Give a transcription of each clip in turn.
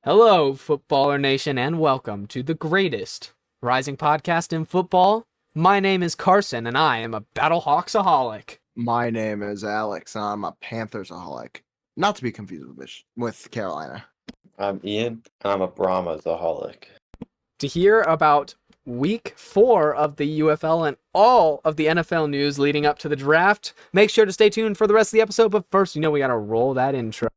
Hello, Footballer Nation, and welcome to the greatest rising podcast in football. My name is Carson, and I am a Battlehawks-aholic. My name is Alex, and I'm a Panthers-aholic. Not to be confused with Carolina. I'm Ian, and I'm a Brahmas-aholic. To hear about Week 4 of the UFL and all of the NFL news leading up to the draft, make sure to stay tuned for the rest of the episode, but first, we gotta roll that intro.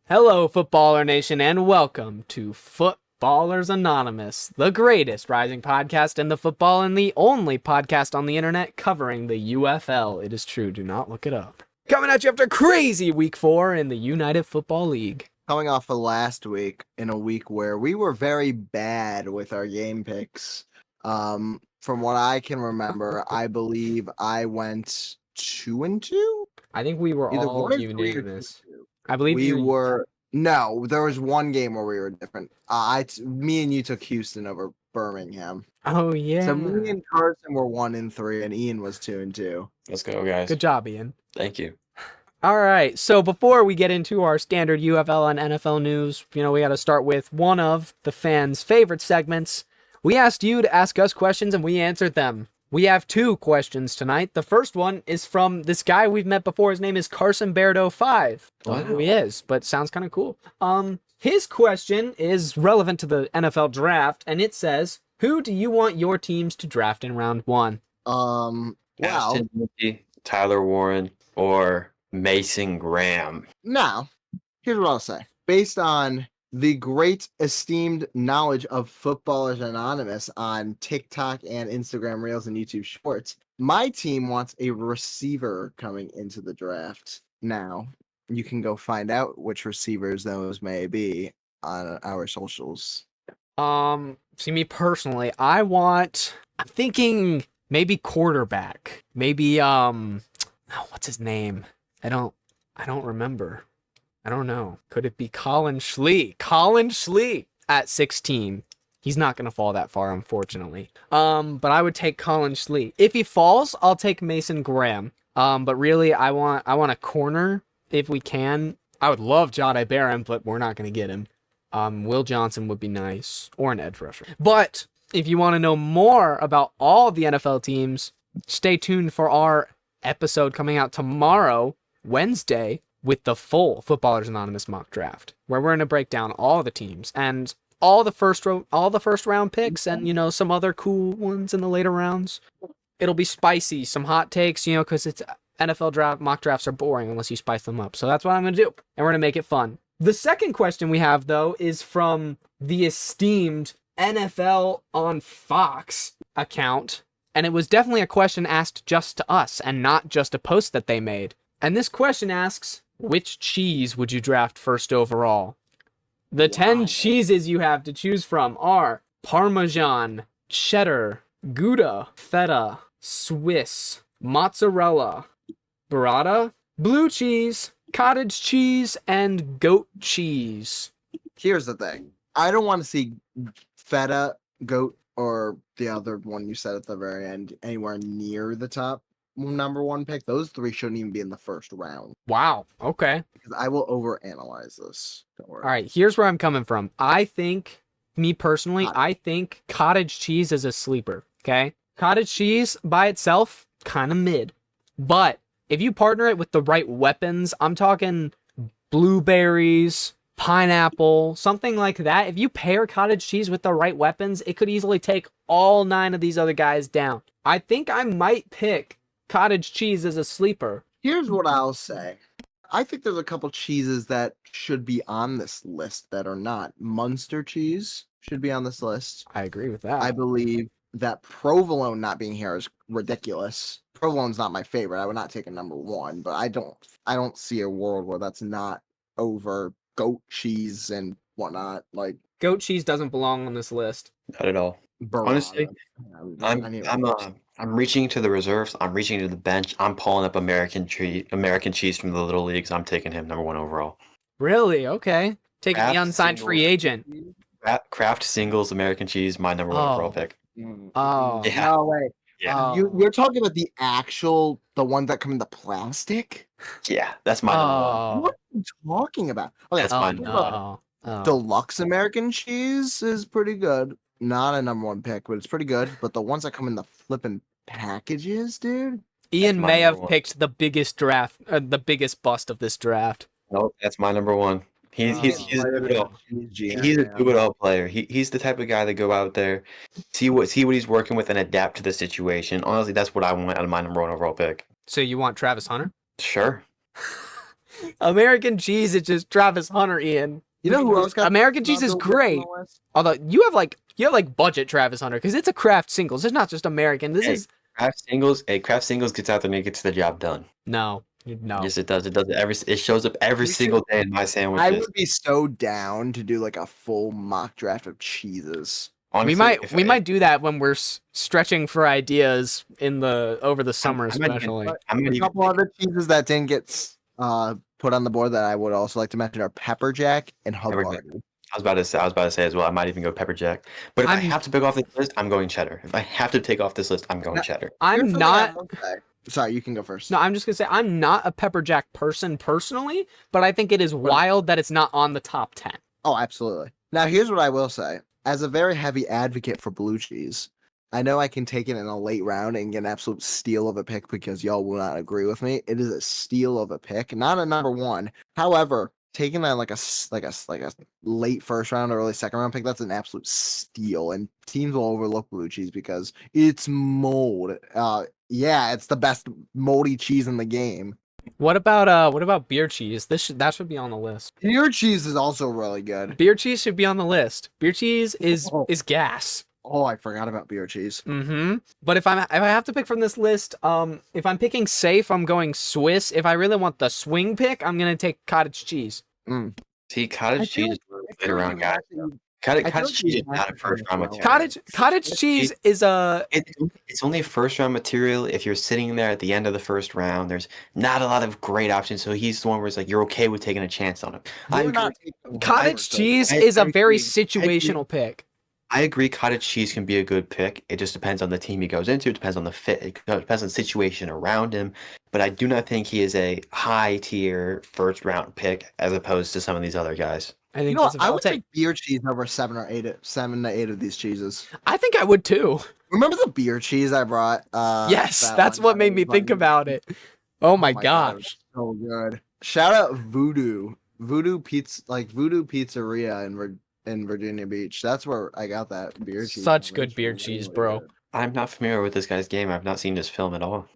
Hello, Footballer Nation, and welcome to Footballers Anonymous, the greatest rising podcast in the football and the only podcast on the internet covering the UFL. It is true, do not look it up. Coming at you after crazy Week 4 in the United Football League. Coming off of last week, in a week where we were very bad with our game picks. From what I can remember, I believe I went 2-2? I think we were Either all 1-3 or unanimous. 2-2. I believe we were. No, there was one game where we were different. Me and you took Houston over Birmingham. Oh yeah. So me and Carson were 1-3, and Ian was 2-2. Let's go, guys. Good job, Ian. Thank you. All right, so before we get into our standard UFL and NFL news, we got to start with one of the fans' favorite segments. We asked you to ask us questions, and we answered them. We have 2 questions tonight. The first one is from this guy we've met before. His name is Carson Bairdo 5. I don't know who he is, but sounds kind of cool. His question is relevant to the NFL draft, and it says, who do you want your teams to draft in round 1? Wow. Ashton Kutcher, Tyler Warren, or Mason Graham. Now, here's what I'll say. Based on the great esteemed knowledge of Footballers Anonymous on TikTok and Instagram Reels and YouTube Shorts, my team wants a receiver coming into the draft. Now, you can go find out which receivers those may be on our socials. See, me personally, I'm thinking maybe quarterback. Maybe, what's his name? I don't remember. I don't know. Could it be Colin Schlee? Colin Schlee at 16. He's not going to fall that far, unfortunately. But I would take Colin Schlee. If he falls, I'll take Mason Graham. But really, I want a corner if we can. I would love Jahdae Barron, but we're not going to get him. Will Johnson would be nice, or an edge rusher. But if you want to know more about all the NFL teams, stay tuned for our episode coming out tomorrow, Wednesday, with the full Footballers Anonymous mock draft, where we're going to break down all the teams and all the first round picks and, some other cool ones in the later rounds. It'll be spicy, some hot takes, because it's NFL draft, mock drafts are boring unless you spice them up. So that's what I'm going to do, and we're going to make it fun. The second question we have, though, is from the esteemed NFL on Fox account, and it was definitely a question asked just to us and not just a post that they made. And this question asks, which cheese would you draft first overall? The 10 cheeses you have to choose from are Parmesan, cheddar, Gouda, feta, Swiss, mozzarella, burrata, blue cheese, cottage cheese, and goat cheese. Here's the thing. I don't want to see feta, goat, or the other one you said at the very end anywhere near the top number 1 pick. Those 3 shouldn't even be in the first round. Wow. Okay. Because I will overanalyze this. Don't worry. All right. Here's where I'm coming from. I think cottage cheese is a sleeper. Okay. Cottage cheese by itself, kind of mid. But if you partner it with the right weapons, I'm talking blueberries, pineapple, something like that. If you pair cottage cheese with the right weapons, it could easily take all 9 of these other guys down. I think I might pick cottage cheese as a sleeper. Here's what I'll say. I think there's a couple cheeses that should be on this list that are not. Munster cheese should be on this list. I agree with that. I believe that provolone not being here is ridiculous. Provolone's not my favorite. I would not take a number 1, but I don't see a world where that's not over goat cheese and whatnot. Like, goat cheese doesn't belong on this list. Not at all. burrata. Honestly, I'm I'm reaching to the reserves. I'm reaching to the bench. I'm pulling up American cheese from the little leagues. I'm taking him number 1 overall. Really? Okay. Taking the Kraft unsigned free singles. agent. Kraft singles American cheese. My number 1 overall Oh. pick. Oh. Yeah. No way. Yeah. You're talking about the ones that come in the plastic? Yeah. That's my number 1. Oh. What are you talking about? Okay, That's Oh fine. no. Oh. deluxe American cheese is pretty good. Not a number 1 pick, but it's pretty good. But the ones that come in the flipping packages, dude. Ian my may number have one. picked the biggest bust of this draft. Nope, that's my number 1. He's Oh. a do-it-all. GM, He's a man. do-it-all player. He's the type of guy to go out there, see what he's working with, and adapt to the situation. Honestly, that's what I want out of my number 1 overall pick. So you want Travis Hunter? Sure. American cheese is just Travis Hunter, Ian. You know who else got American cheese is Ronaldo on great. the list? Although you have like budget Travis Hunter because it's a craft singles. It's not just American. This Hey. is Kraft singles gets out there and it gets the job done. no. Yes, it does. It does it shows up every We single day in my sandwiches. I would be so down to do like a full mock draft of cheeses. Honestly, we might do that when we're stretching for ideas over the summer, I might even- especially. I'm gonna A even couple other cheeses that didn't get put on the board that I would also like to mention are Pepper Jack and Hub Pepper Jack. Garden. I was about to say as well. I might even go pepper jack. But if I I'm- have to pick off this list, I'm going cheddar. If I have to take off this list, I'm going No. cheddar. I'm Here's something not. I will say. Sorry, you can go first. No, I'm just gonna say I'm not a pepper jack person personally, but I think it is wild that it's not on the top 10. Oh, absolutely. Now, here's what I will say. As a very heavy advocate for blue cheese, I know I can take it in a late round and get an absolute steal of a pick because y'all will not agree with me. It is a steal of a pick, not a number 1. However, taking that like a late first round or early second round pick, that's an absolute steal. And teams will overlook blue cheese because it's mold. Yeah, it's the best moldy cheese in the game. What about beer cheese? That should be on the list. Your cheese is also really good. Beer cheese should be on the list. Beer cheese is gas. Oh, I forgot about beer cheese. Mm-hmm. But if I have to pick from this list, if I'm picking safe, I'm going Swiss. If I really want the swing pick, I'm gonna take cottage cheese. See, I cottage feel cheese is I a feel later like round you guy. have to- Cottage like cheese you is not have a to first go round well. material. Cottage cheese is a It's only a first round material if you're sitting there at the end of the first round. There's not a lot of great options, so he's the one where it's like you're okay with taking a chance on him. I You're agree. not taking cottage Howard, cheese I is a very agree. situational pick. I agree. Cottage cheese can be a good pick. It just depends on the team he goes into. It depends on the fit. It depends on the situation around him. But I do not think he is a high tier first round pick as opposed to some of these other guys. I You think know that's what? a I valid would take. take beer cheese over 7 to 8 of these cheeses. I think I would too. Remember the beer cheese I brought? Yes, that that's one what time made it me was think like- about it. Oh my God, it was gosh. so good. Shout out Voodoo Pizzeria in Virginia Beach. That's where I got that beer cheese. Such from. good It's beer really cheese, bro. good. I'm not familiar with this guy's game. I've not seen his film at all.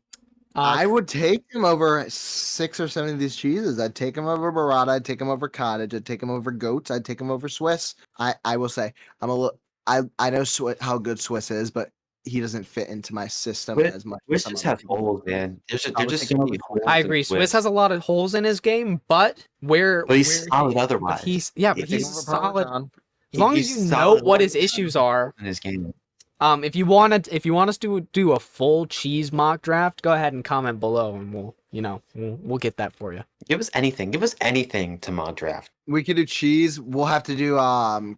I would take him over 6 or 7 of these cheeses. I'd take him over burrata. I'd take him over cottage. I'd take him over goats. I'd take him over Swiss. I will say I'm a little. I know how good Swiss is, but he doesn't fit into my system Swiss- as much. Swiss as some just other has people. holes, man. There's I would just take so him many over holes. I in agree. Swiss has a lot of holes in his game, but But he's solid otherwise. But he's yeah, but He's he's Take him over solid. Parmesan. As long as He's you know solid what his otherwise. issues are. in his game. If you want us to do a full cheese mock draft, go ahead and comment below, and we'll get that for you. Give us anything. Give us anything to mod draft. We could do cheese. We'll have to do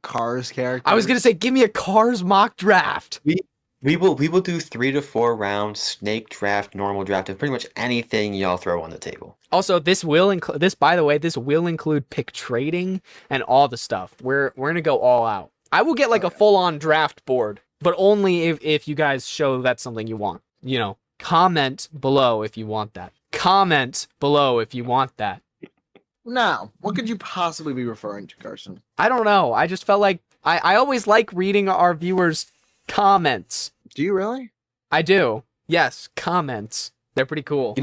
Cars characters. I was gonna say, give me a Cars mock draft. We will do 3 to 4 rounds, snake draft, normal draft, and pretty much anything y'all throw on the table. Also, this will include this. By the way, this will include pick trading and all the stuff. We're gonna go all out. I will get like a full on draft board, but only if you guys show that's something you want. Comment below if you want that. Comment below if you want that. Now, what could you possibly be referring to, Carson? I don't know. I just felt like I always like reading our viewers' comments. Do you really? I do. Yes, comments. They're pretty cool.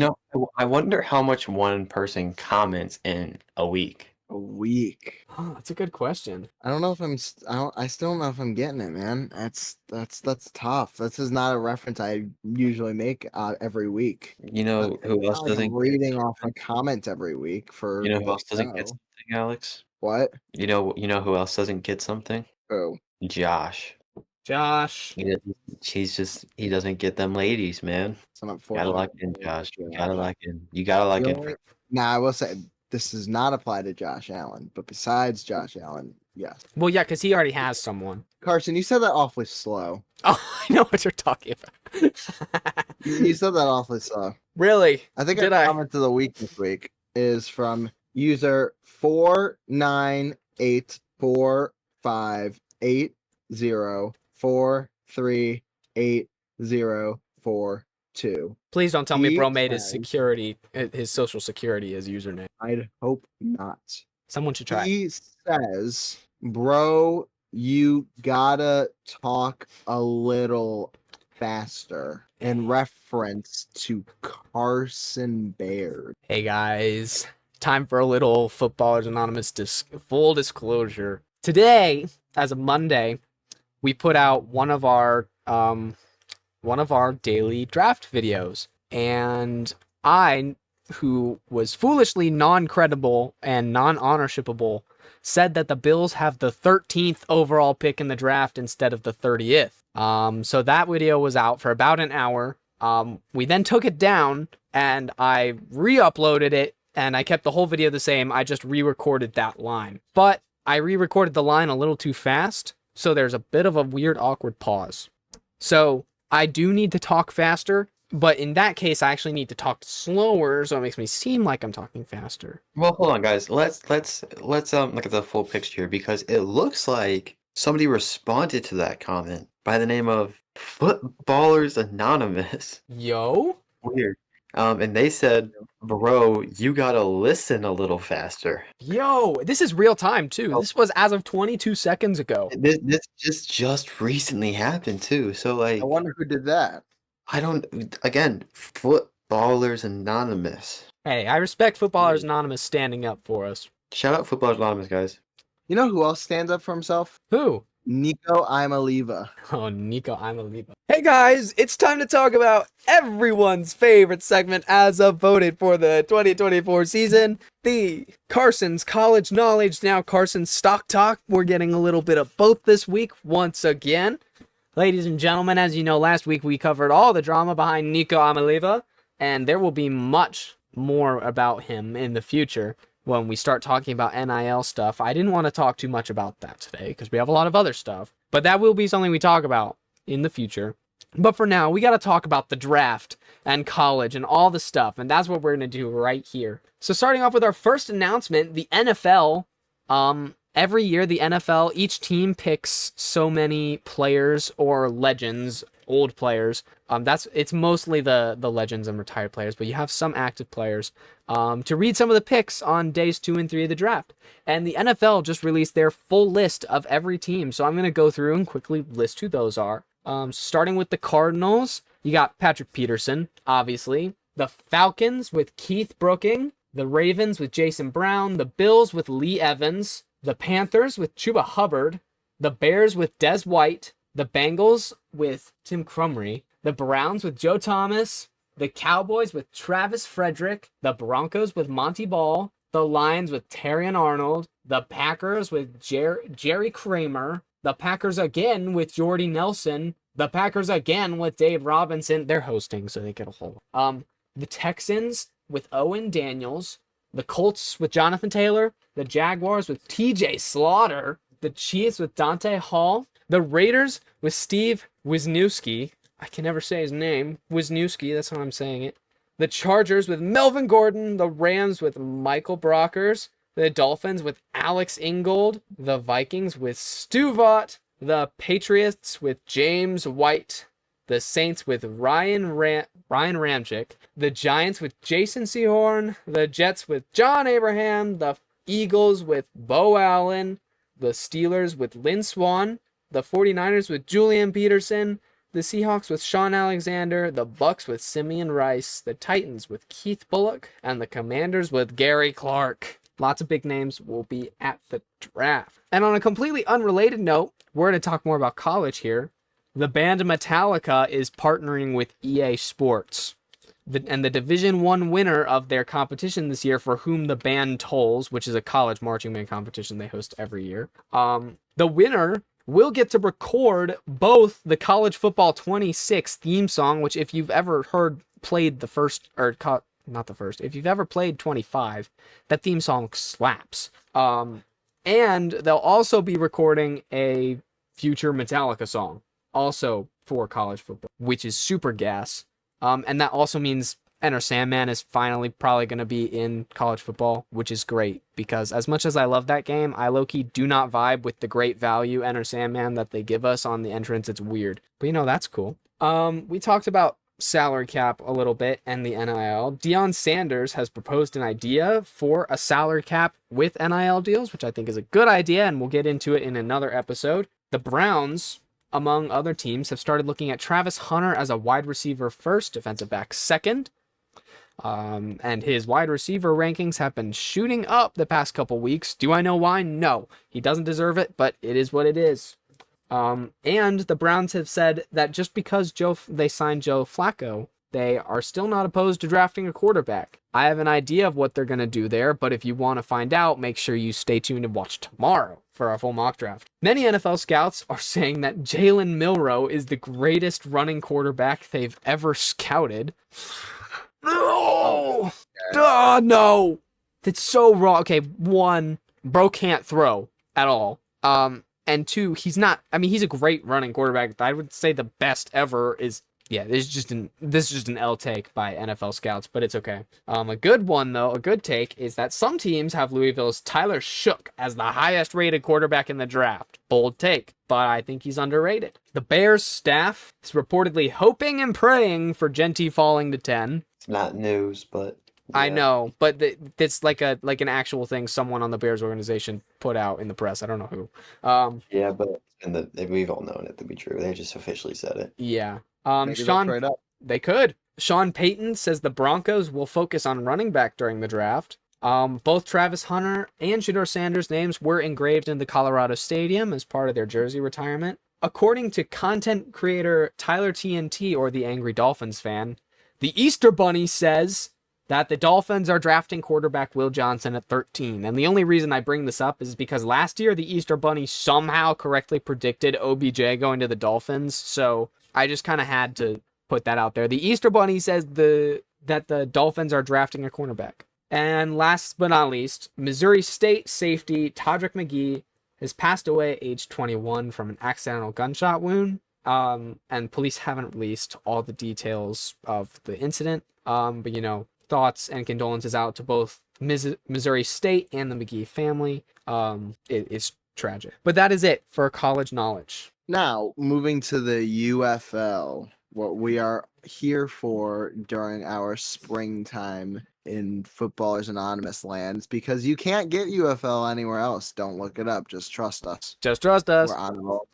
I wonder how much one person comments in a week. A week. Oh, that's a good question. I don't know if I still don't know if I'm getting it, man. That's tough. This is not a reference I usually make every week. You know who It's else not like I'm doesn't? reading off a comment every week for. You know who the else doesn't get show. something, Alex? What? You know who else doesn't get something? Oh, Josh. Josh. He doesn't get them ladies, man. It's an Gotta unfortunate. lock in, Josh. Gotta lock in. You gotta lock in. Now I will say this does not apply to Josh Allen, but besides Josh Allen, yes. Well, yeah, because he already has someone. Carson, you said that awfully slow. Oh, I know what you're talking about. You said that awfully slow. Really? I think Did our I? comment of the week this week is from user 4984580438042. Please don't tell me He bro made his says- security, his social security his username. I'd hope not. Someone should try. He says, bro, you gotta talk a little faster in reference to Carson Baird. Hey guys, time for a little Footballers Anonymous full disclosure. Today, as of Monday, we put out one of our daily draft videos, and I, who was foolishly non-credible and non-ownershipable, said that the Bills have the 13th overall pick in the draft instead of the 30th. So that video was out for about an hour. We then took it down and I re-uploaded it, and I kept the whole video the same. I just re-recorded that line. But I re-recorded the line a little too fast, so there's a bit of a weird, awkward pause. So I do need to talk faster, but in that case, I actually need to talk slower, so it makes me seem like I'm talking faster. Well, hold on, guys. Let's look at the full picture here, because it looks like somebody responded to that comment by the name of Footballers Anonymous. Yo? Weird. And they said, "Bro, you gotta listen a little faster." Yo, this is real time too. This was as of 22 seconds ago. This just recently happened too. So like, I wonder who did that. I don't. Again, Footballers Anonymous. Hey, I respect Footballers Anonymous standing up for us. Shout out Footballers Anonymous, guys. You know who else stands up for himself? Who? Nico Imaliva. Oh, Nico, I'm a Lebo. Hey guys, it's time to talk about everyone's favorite segment as of voted for the 2024 season, the Carson's College Knowledge, now Carson's Stock Talk. We're getting a little bit of both this week once again. Ladies and gentlemen, as you know, last week we covered all the drama behind Nico Imaliva, and there will be much more about him in the future when we start talking about NIL stuff. I didn't want to talk too much about that today because we have a lot of other stuff, but that will be something we talk about in the future. But for now, we got to talk about the draft and college and all the stuff, and that's what we're going to do right here. So starting off with our first announcement, the NFL, every year the NFL, each team picks so many players or legends, old players. It's mostly the legends and retired players, but you have some active players to read some of the picks on days 2 and 3 of the draft. And the NFL just released their full list of every team, so I'm going to go through and quickly list who those are. Starting with the Cardinals, you got Patrick Peterson, obviously. The Falcons with Keith Brooking. The Ravens with Jason Brown. The Bills with Lee Evans. The Panthers with Chuba Hubbard. The Bears with Des White. The Bengals with Tim Crumry. The Browns with Joe Thomas. The Cowboys with Travis Frederick. The Broncos with Monty Ball. The Lions with Terrion Arnold. The Packers with Jerry Kramer. The Packers again with Jordy Nelson. The Packers again with Dave Robinson. They're hosting, so they get a whole lot. The Texans with Owen Daniels. The Colts with Jonathan Taylor. The Jaguars with TJ Slaughter. The Chiefs with Dante Hall. The Raiders with Steve Wisniewski. I can never say his name. Wisniewski, that's how I'm saying it. The Chargers with Melvin Gordon. The Rams with Michael Brockers. The Dolphins with Alex Ingold. The Vikings with Stu Vaught. The Patriots with James White. The Saints with Ryan Ramchick. The Giants with Jason Sehorn. The Jets with John Abraham. The Eagles with Bo Allen. The Steelers with Lynn Swan. The 49ers with Julian Peterson. The Seahawks with Sean Alexander. The Bucks with Simeon Rice. The Titans with Keith Bullock. And the Commanders with Gary Clark. Lots of big names will be at the draft. And on a completely unrelated note, we're going to talk more about college here. The band Metallica is partnering with EA Sports. And the Division I winner of their competition this year, For Whom the Band Tolls, which is a college marching band competition they host every year. The winner will get to record both the College Football 26 theme song, which if you've ever played the first, or not the first, if you've ever played 25, that theme song slaps. And they'll also be recording a future Metallica song, also for college football, which is super gas. And that also means Enter Sandman is finally probably going to be in college football, which is great, because as much as I love that game, I low-key do not vibe with the great value Enter Sandman that they give us on the entrance. It's weird. But that's cool. We talked about salary cap a little bit and the NIL. Deion Sanders has proposed an idea for a salary cap with NIL deals, which I think is a good idea, and we'll get into it in another episode. The Browns, among other teams, have started looking at Travis Hunter as a wide receiver first, defensive back second. And his wide receiver rankings have been shooting up the past couple weeks. Do I know why? No. He doesn't deserve it, but it is what it is. And the Browns have said that just because they signed Joe Flacco, they are still not opposed to drafting a quarterback. I have an idea of what they're going to do there, but if you want to find out, make sure you stay tuned and watch tomorrow for our full mock draft. Many NFL scouts are saying that Jalen Milroe is the greatest running quarterback they've ever scouted. No! No! That's so wrong. Okay, one, bro can't throw at all. And two, he's a great running quarterback. I would say the best ever is, this is just an L take by NFL scouts, but it's okay. A good one, though, a good take is that some teams have Louisville's Tyler Shook as the highest rated quarterback in the draft. Bold take, but I think he's underrated. The Bears staff is reportedly hoping and praying for Genty falling to 10. It's not news, but yeah. I know, but it's like an actual thing someone on the Bears organization put out in the press. I don't know who. Yeah, but we've all known it to be true. They just officially said it. Yeah. Maybe they'll trade up. They could. Sean Payton says the Broncos will focus on running back during the draft. Both Travis Hunter and Shedeur Sanders' names were engraved in the Colorado Stadium as part of their jersey retirement. According to content creator Tyler TNT, or the Angry Dolphins fan, the Easter Bunny says that the Dolphins are drafting quarterback Will Johnson at 13. And the only reason I bring this up is because last year the Easter Bunny somehow correctly predicted OBJ going to the Dolphins. So I just kind of had to put that out there. The Easter Bunny says that the Dolphins are drafting a cornerback. And last but not least, Missouri State safety Todrick McGee has passed away at age 21 from an accidental gunshot wound. And police haven't released all the details of the incident. But thoughts and condolences out to both Missouri State and the McGee family. It's tragic. But that is it for college knowledge. Now, moving to the UFL, what we are here for during our springtime in Footballers Anonymous lands, because you can't get UFL anywhere else. Don't look it up. Just trust us. Just trust us. We're on roll.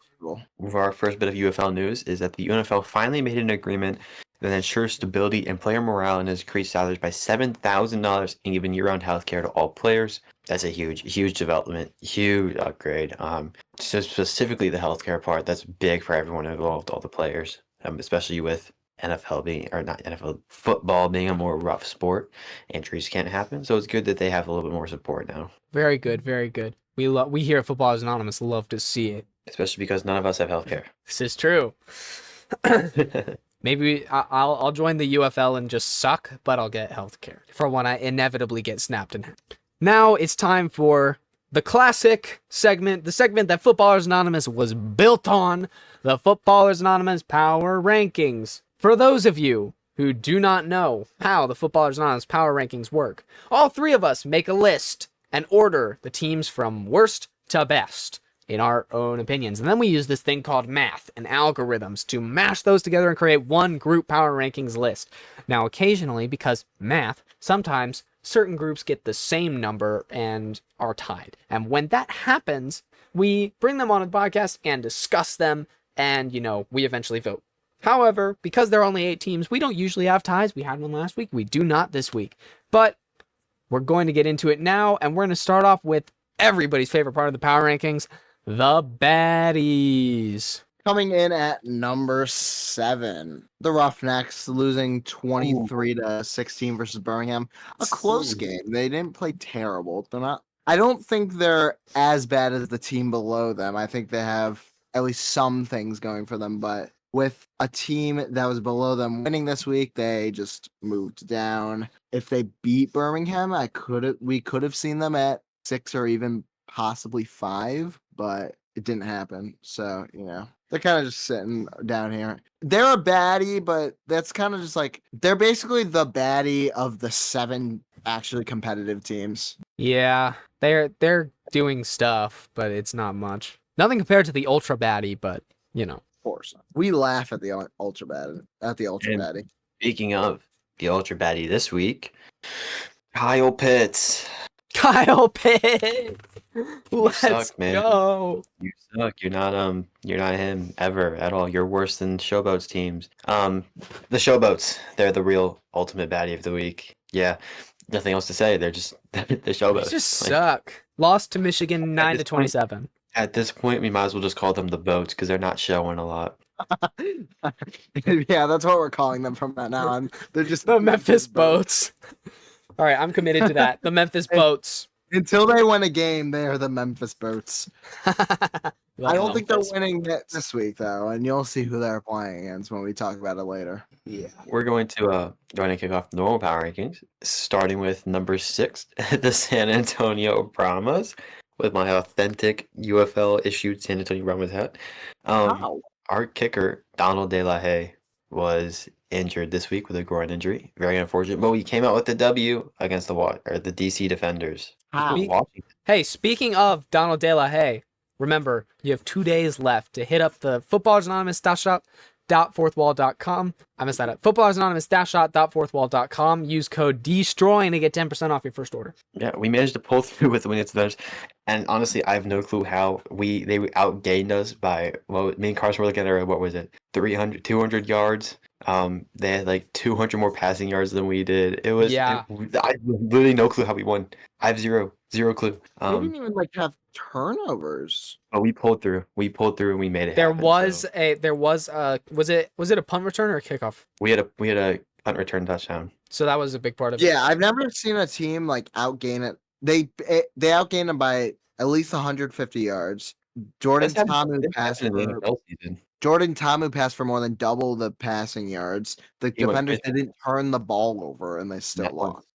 Our first bit of UFL news is that the UNFL finally made an agreement that ensures stability and player morale and has increased salaries by $7,000 and given year-round healthcare to all players. That's a huge development, huge upgrade. So specifically the healthcare part, that's big for everyone involved, all the players, especially with football being a more rough sport. Injuries can't happen, so it's good that they have a little bit more support now. Very good, very good. We here at Footballers Anonymous love to see it. Especially because none of us have healthcare. This is true. Maybe I'll join the UFL and just suck, but I'll get healthcare for when I inevitably get snapped in half. Now it's time for the classic segment, the segment that Footballers Anonymous was built on, the Footballers Anonymous Power Rankings. For those of you who do not know how the Footballers Anonymous Power Rankings work, all three of us make a list and order the teams from worst to best in our own opinions. And then we use this thing called math and algorithms to mash those together and create one group power rankings list. Now, occasionally, because math, sometimes certain groups get the same number and are tied. And when that happens, we bring them on a podcast and discuss them, and, we eventually vote. However, because there are only 8 teams, we don't usually have ties. We had one last week. We do not this week. But we're going to get into it now, and we're going to start off with everybody's favorite part of the power rankings, the baddies. Coming in at number 7, the Roughnecks losing 23-16 versus Birmingham. A close game. They didn't play terrible. I don't think they're as bad as the team below them. I think they have at least some things going for them. But with a team that was below them winning this week, they just moved down. If they beat Birmingham, we could have seen them at 6 or even possibly 5, but it didn't happen. So, they're kind of just sitting down here. They're a baddie, but that's kind of just like they're basically the baddie of the 7 actually competitive teams. Yeah, they're doing stuff, but it's not much. Nothing compared to the ultra baddie, but Of course. We laugh at the ultra And baddie. speaking of the ultra baddie this week, Kyle Pitts. Kyle Pitts. Let's suck, man. go. You suck. You're not him ever at all. You're worse than Showboats teams. The Showboats, they're the real ultimate baddie of the week. Yeah. Nothing else to say. They're just the Showboats. They just suck. Lost to Michigan 9-27. At this point, we might as well just call them the Boats because they're not showing a lot. Yeah, that's what we're calling them from now on. They're just The Memphis Boats. All right, I'm committed to that. The Memphis Boats. Until they win a game, they are the Memphis Boats. I don't think they're Memphis winning Boats. this week though, and you'll see who they're playing against when we talk about it later. Yeah. We're going to kick off the normal power rankings, starting with number 6, the San Antonio Brahmas, with my authentic UFL issued San Antonio Brahmas hat. Wow. Our kicker, Donald De La Haye, was injured this week with a groin injury. Very unfortunate, but we came out with the W against the DC Defenders. How? Washington. Hey, speaking of Donald De La Haye, remember, you have 2 days left to hit up the Footballers Anonymous .shop.fourthwall.com. I messed that up. Footballers Anonymous .shop.fourthwall.com. Use code DESTROYING to get 10% off your first order. Yeah, we managed to pull through with the win against the Defenders. And honestly, I have no clue how they outgained us by, me and Carson were looking at, what was it, 200 yards. They had like 200 more passing yards than we did. I have literally no clue how we won. I have zero clue. They didn't even have turnovers. But we pulled through. And we made it. There happen, was so. was it a punt return or a kickoff? We had a punt return touchdown. So that was a big part of it. Yeah, I've never seen a team outgain it. They outgained them by at least 150 yards. Jordan Ta'amu passed for more than double the passing yards. The defenders didn't turn the ball over, and they still lost.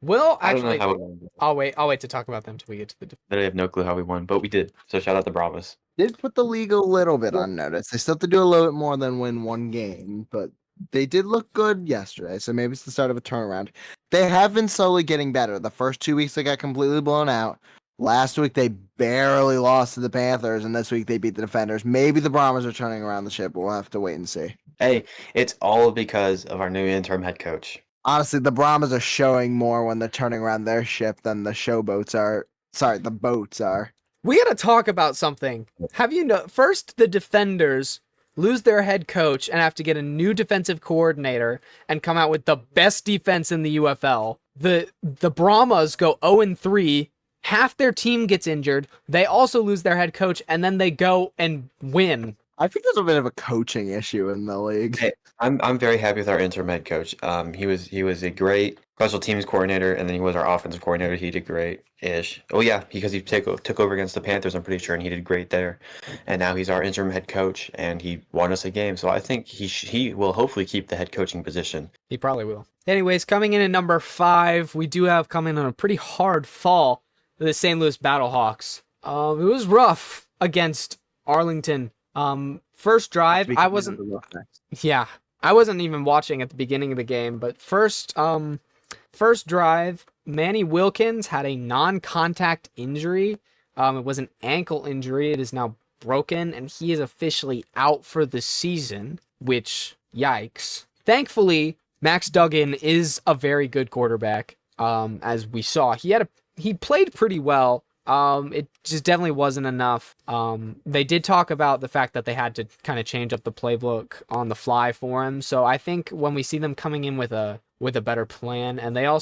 Well, I don't know actually, how it won. I'll wait to talk about them till we get to the. I have no clue how we won, but we did. So shout out to Bravos. Did put the league a little bit on notice. They still have to do a little bit more than win one game, but they did look good yesterday. So maybe it's the start of a turnaround. They have been slowly getting better. The first 2 weeks they got completely blown out. Last week they barely lost to the Panthers, and this week they beat the Defenders. Maybe the Brahmas are turning around the ship. We'll have to wait and see. Hey, it's all because of our new interim head coach. Honestly, the Brahmas are showing more when they're turning around their ship than the Showboats are. Sorry, the Boats are. We got to talk about something. First, the Defenders lose their head coach and have to get a new defensive coordinator and come out with the best defense in the UFL. The Brahmas go 0-3. Half their team gets injured. They also lose their head coach, and then they go and win. I think there's a bit of a coaching issue in the league. Hey, I'm very happy with our interim head coach. He was a great special teams coordinator, and then he was our offensive coordinator. He did great-ish. Oh yeah, because he took over against the Panthers, I'm pretty sure, and he did great there. And now he's our interim head coach, and he won us a game. So I think he will hopefully keep the head coaching position. He probably will. Anyways, coming in at number 5, we do have coming on a pretty hard fall. The St. Louis Battlehawks. It was rough against Arlington. First drive, I wasn't even watching at the beginning of the game, but first drive, Manny Wilkins had a non-contact injury. It was an ankle injury. It is now broken, and he is officially out for the season, which, yikes. Thankfully, Max Duggan is a very good quarterback, as we saw. He played pretty well. It just definitely wasn't enough. They did talk about the fact that they had to kind of change up the playbook on the fly for him. So I think when we see them coming in with a better plan, and they're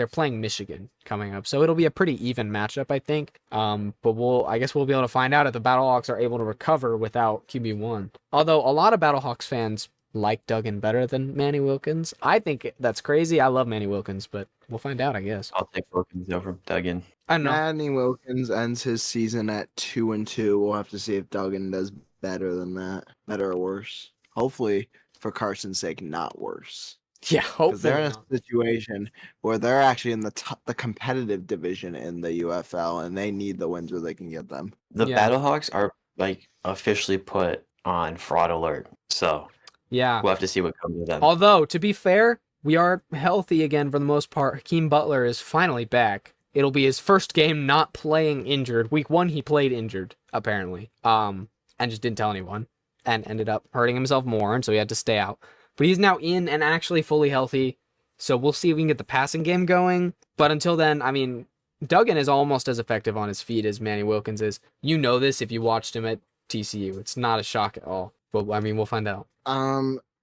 playing Michigan coming up, so it'll be a pretty even matchup, I think. But I guess we'll be able to find out if the Battlehawks are able to recover without QB1. Although a lot of Battlehawks fans like Duggan better than Manny Wilkins. I think that's crazy. I love Manny Wilkins, but We'll find out, I guess. I'll take Wilkins over Duggan. I don't know. Manny Wilkins ends his season at 2-2. We'll have to see if Duggan does better than that, better or worse. Hopefully, for Carson's sake, not worse. Yeah, Because hopefully they're in a not. situation where they're actually in the competitive division in the UFL, and they need the wins where they can get them. The Yeah. Battlehawks are like officially put on fraud alert, so Yeah. we'll have to see what comes of them. Although, to be fair, we are healthy again for the most part. Hakeem Butler is finally back. It'll be his first game not playing injured. Week 1, he played injured, apparently. And just didn't tell anyone. And ended up hurting himself more, and so he had to stay out. But he's now in and actually fully healthy. So we'll see if we can get the passing game going. But until then, I mean, Duggan is almost as effective on his feet as Manny Wilkins is. You know this if you watched him at TCU. It's not a shock at all. But, I mean, we'll find out.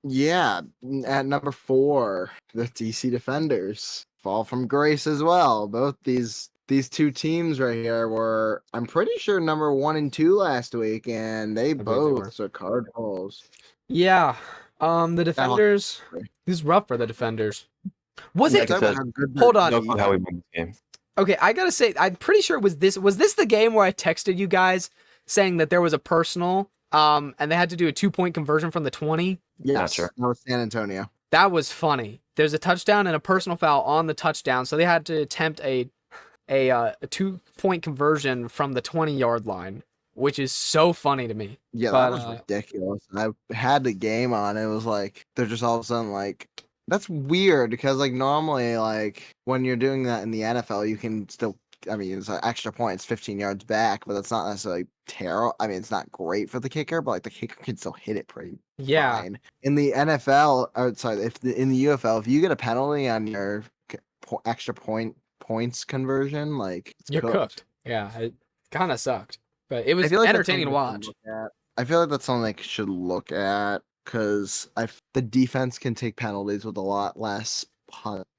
Yeah, at number 4, the DC Defenders fall from grace as well. Both these two teams right here were, I'm pretty sure, number 1 and 2 last week, and they believe they both are Cardinals. Yeah. The Defenders. This is rough for the Defenders. Was Yeah, it? like I said, Hold on. No clue how we win this game. Okay, I gotta say, I'm pretty sure it was this. Was this the game where I texted you guys saying that there was a personal, and they had to do a 2-point conversion from the 20? Yes, sure. that was San Antonio. That was funny. There's a touchdown and a personal foul on the touchdown, so they had to attempt a 2-point conversion from the 20-yard line, which is so funny to me. Yeah, But, that was ridiculous. I had the game on. It was like they're just all of a sudden like, that's weird because like normally like when you're doing that in the NFL, you can still. I mean, it's an extra point. It's 15 yards back, but that's not necessarily terrible. I mean, it's not great for the kicker, but like the kicker can still hit it pretty Yeah. fine. In the NFL, or sorry, in the UFL, if you get a penalty on your extra points conversion, like it's You're cooked. Yeah, it kind of sucked, but it was I feel like that's entertaining to something watch. look at. I feel like that's something they should look at because the defense can take penalties with a lot less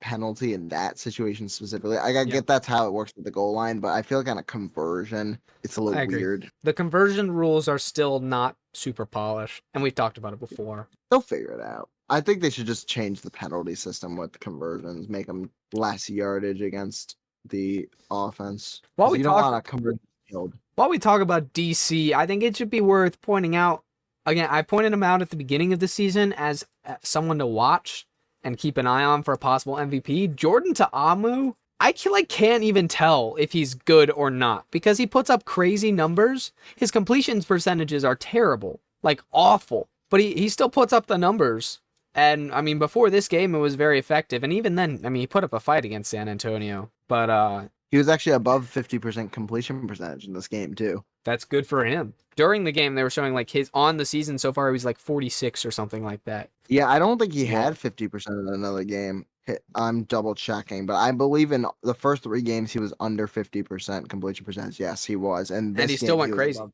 penalty in that situation specifically. I get that's how it works with the goal line, but I feel like on a conversion, it's a I little agree. weird. The conversion rules are still not super polished, and we've talked about it before. They'll figure it out. I think they should just change the penalty system with the conversions, make them less yardage against the offense. While 'Cause we you talk- don't want to convert killed. While we talk about DC, I think it should be worth pointing out, again, I pointed him out at the beginning of the season as someone to watch and keep an eye on for a possible MVP. Jordan Ta'amu, I can't even tell if he's good or not because he puts up crazy numbers. His completions percentages are terrible, like awful, but he still puts up the numbers. And I mean, before this game, it was very effective. And even then, I mean, he put up a fight against San Antonio, but He was actually above 50% completion percentage in this game too. that's good for him. During the game, they were showing like his on the season so far, he was like 46 or something like that. Yeah, I don't think he had 50% in another game. I'm double checking, but I believe in the first 3 games he was under 50% completion percentage. Yes, he was, and And he still went was crazy. above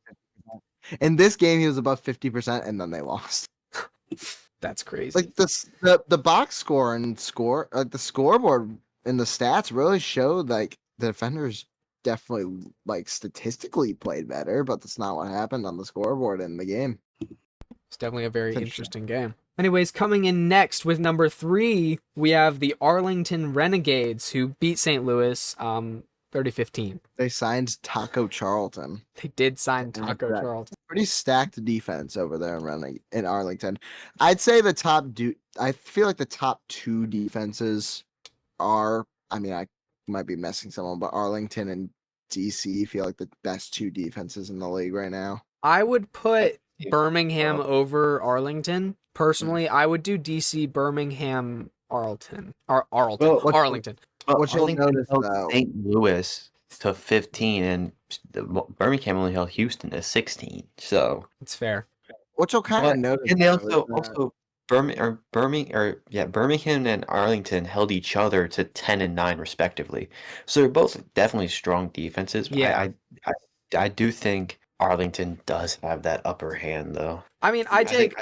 50%. In this game, he was above 50%, and then they lost. That's crazy. Like the box score and the scoreboard and the stats really showed like the defenders definitely like statistically played better, but that's not what happened on the scoreboard in the game. It's definitely a very It's interesting game. Anyways, coming in next with number 3, we have the Arlington Renegades, who beat St. Louis 30-15. They signed Taco Charlton. They did sign I like Taco that. Charlton. Pretty stacked defense over there in Arlington. I'd say I feel like the top 2 defenses are, I mean, I might be messing someone, but Arlington and DC feel like the best 2 defenses in the league right now. I would put Birmingham over Arlington. Personally, I would do DC, Birmingham, Arlington. Arlington. What you'll Arlington notice, held though- St. Louis to 15, and Birmingham only held Houston to 16. So It's fair. What you'll kind of notice, and they though, is that- also Birmingham and Arlington held each other to 10 and 9 respectively. So they're both definitely strong defenses. But Yeah. I do think Arlington does have that upper hand, though. I mean, I think